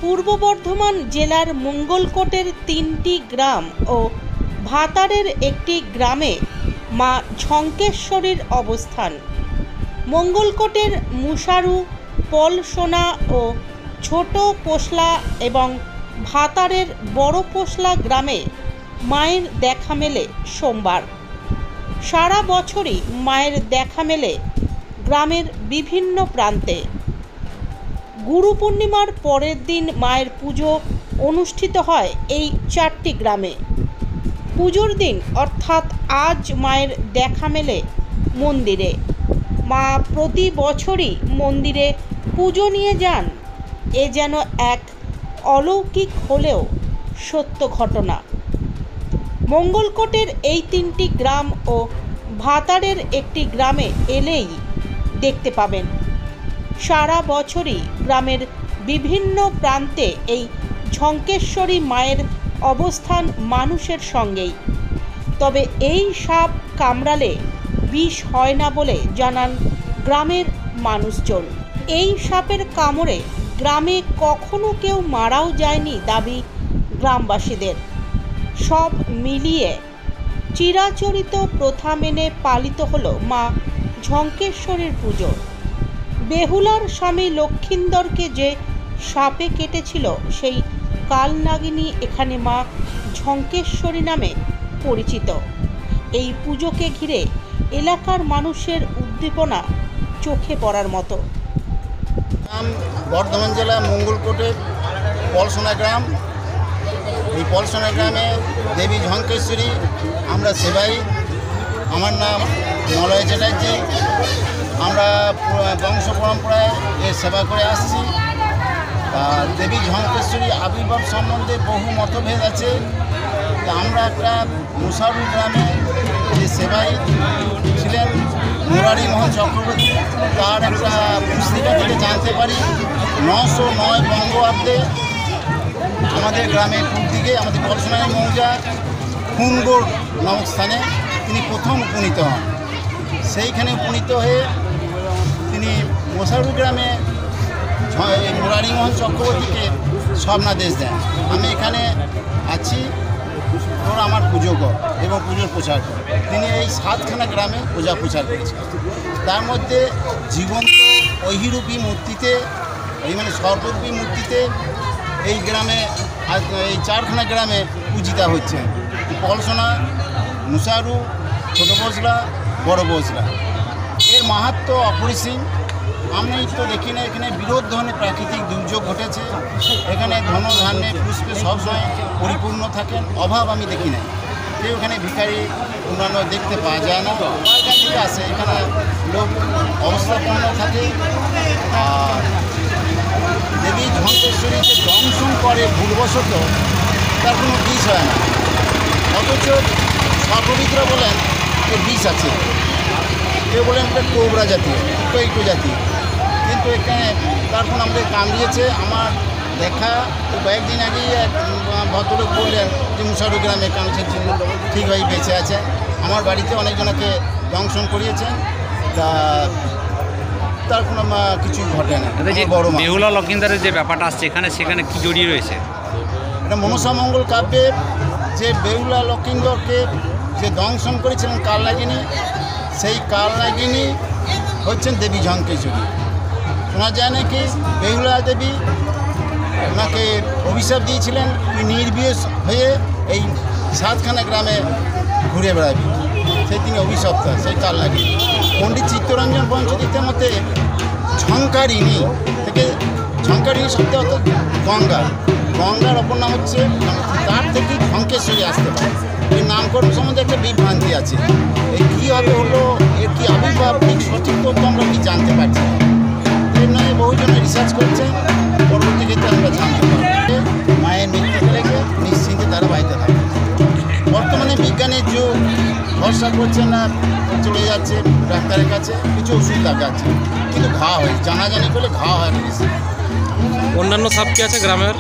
পূর্ব বর্ধমান জেলার মঙ্গলকোটের ৩টি গ্রাম ও ভাতারের একটি গ্রামে মা ঝঙ্কেশ্বরীর অবস্থান। মঙ্গলকোটের মুসারু, পলসোনা ও ছোট পোশলা এবং ভাতারের বড় পোশলা গ্রামে মায়ের দেখা মেলে সোমবার। সারা বছরই মায়ের দেখা মেলে গ্রামের বিভিন্ন প্রান্তে। গুরু পূর্ণিমার পরের দিন মায়ের পুজো অনুষ্ঠিত হয় এই 4টি গ্রামে। পুজোর দিন অর্থাৎ আজ মায়ের দেখা মেলে মন্দিরে। মা প্রতি বছরই মন্দিরে পুজো নিয়ে যান। এ যেন এক অলৌকিক হলেও সত্য ঘটনা। মঙ্গলকোটের এই 3টি গ্রাম ও ভাতারের একটি গ্রামে এলেই দেখতে পাবেন। সারা বছরই গ্রামের বিভিন্ন প্রান্তে এই ঝঙ্কেশ্বরী মায়ের অবস্থান মানুষের সঙ্গেই। তবে এই সাপ কামড়ালে বিষ হয় না বলে জানান গ্রামের মানুষজন। এই সাপের কামড়ে গ্রামে কখনো কেউ মারাও যায়নি দাবি গ্রামবাসীদের। সব মিলিয়ে চিরাচরিত প্রথা মেনে পালিত হলো মা ঝঙ্কেশ্বরীর পুজো। বেহুলার স্বামী লক্ষিন্দরকে যে সাপে কেটেছিল সেই কালনাগিনী এখানে মা ঝঙ্কেশ্বরী নামে পরিচিত। এই পুজোকে ঘিরে এলাকার মানুষের উদ্দীপনা চোখে পড়ার মতো। বর্ধমান জেলা মঙ্গলকোটের পলসোনা গ্রাম। এই পলসোনা গ্রামে দেবী ঝঙ্কেশ্বরী আমরা সেবাই। আমার নাম মলয় চ্যাটার্জি। আমরা বংশ পরম্পরায় এর সেবা করে আসছি। দেবী ঝঙ্কেশ্বরী আবির্ভাব সম্বন্ধে বহু মতভেদ আছে। আমরা একটা মুসারু গ্রামে যে সেবাই ছিলেন মুরারিমোহন চক্রবর্তী, তার একটা পুস্তিকা থেকে জানতে পারি 909 বঙ্গাব্দে আমাদের গ্রামের পূর্ব দিকে আমাদের পলসোনাই মৌজা খুনগড় নামক স্থানে তিনি প্রথম উপনীত হন। সেইখানে উপনীত হয়ে তিনি মুসারু গ্রামে মুরারিমোহন চক্রবর্তীকে স্বপ্নাদেশ দেন, আমি এখানে আছি, তোর আমার পুজো কর এবং পুজোর প্রচার কর। তিনি এই 7খানা গ্রামে পূজা প্রচার করেছেন। তার মধ্যে জীবন্ত ঐহিরূপী মূর্তিতে, মানে সর্বরূপী মূর্তিতে এই গ্রামে এই 4খানা গ্রামে পূজিতা হচ্ছেন। পলসোনা, মুসারু, ছোট পোশলা, বড় পোশলা। এর মাহাত্ম্য অপরিসীম। আমি তো দেখি না এখানে বিরোধ ধরনের প্রাকৃতিক দুর্যোগ ঘটেছে। এখানে ধনধান্যে পুষ্পে সবসময় পরিপূর্ণ থাকেন, অভাব আমি দেখি না। কেউ এখানে ভিখারি অন্যান্য দেখতে পাওয়া যায় না। ঠিক আছে, এখানে লোক অবস্থাপন্ন থাকে। দেবী ঝঙ্কেশ্বরীকে দংশন করে ভুলবশত, তার কোনো বিষ হয় না। অথচ সর্ববিদরা বলেন যে বিষ আছে। কেউ বলেন এটা কোবরা জাতীয়, টৈটো জাতীয়। কিন্তু এখানে তার কোনো আমাদের কামড়িয়েছে। আমার দেখা কয়েকদিন আগেই এক ভদ্রলোক বললেন যে মুসারু গ্রামে কামড়েছে, ঠিকভাবে বেঁচে আছে। আমার বাড়িতে অনেকজনকে দংশন করিয়েছেন, তা তার কোনো কিছু ঘটে না। বড় বেহুলা লক্ষিন্দরের যে ব্যাপারটা আসছে এখানে, সেখানে কি জড়িয়ে রয়েছে? এটা মনসা মঙ্গল কাব্যের যে বেহুলা লক্ষিন্দরকে যে দংশন করেছিলেন কালনাগিনী, সেই কালনাগিনী হচ্ছেন দেবী ঝঙ্কেশ্বরী। শোনা যায় নাকি বেহুলা দেবী ওনাকে অভিশাপ দিয়েছিলেন, তুই নির্বিয়ে হয়ে এই 7খানা গ্রামে ঘুরে বেড়াবি। সেই তিনি অভিশপ্ত, সেই কালনাগিনী। পণ্ডিত চিত্তরঞ্জন পঞ্চতীর্থের মতে ঝঙ্কারিণী থেকে, ঝঙ্কারিণী শব্দ অর্থাৎ গঙ্গা, গঙ্গার অপর নাম হচ্ছে, তার থেকে ঝঙ্কেশ্বরী আসতে পারে। এই নামকরণ সম্বন্ধে একটা বিভ্রান্তি আছে। এই কীভাবে হলো, এর কী আবির্ভাব, ঠিক সঠিক তথ্য আমরা কি জানতে পারছি না। এর নয় বহুজনে রিসার্চ করছেন, পরবর্তী ক্ষেত্রে আমরা জানতে পারবো। মায়ের মৃত্যু লেগে নিশ্চিন্তে তারা বাড়িতে থাকে। বর্তমানে বিজ্ঞানের যুগ, ভরসা করছে না, চলে যাচ্ছে ডাক্তারের কাছে, কিছু ওষুধ লাগাচ্ছে, কিন্তু ঘা হয়, জানাজানি করলে ঘা হয় না বেশি। অন্যান্য সাপ কি আছে গ্রামের?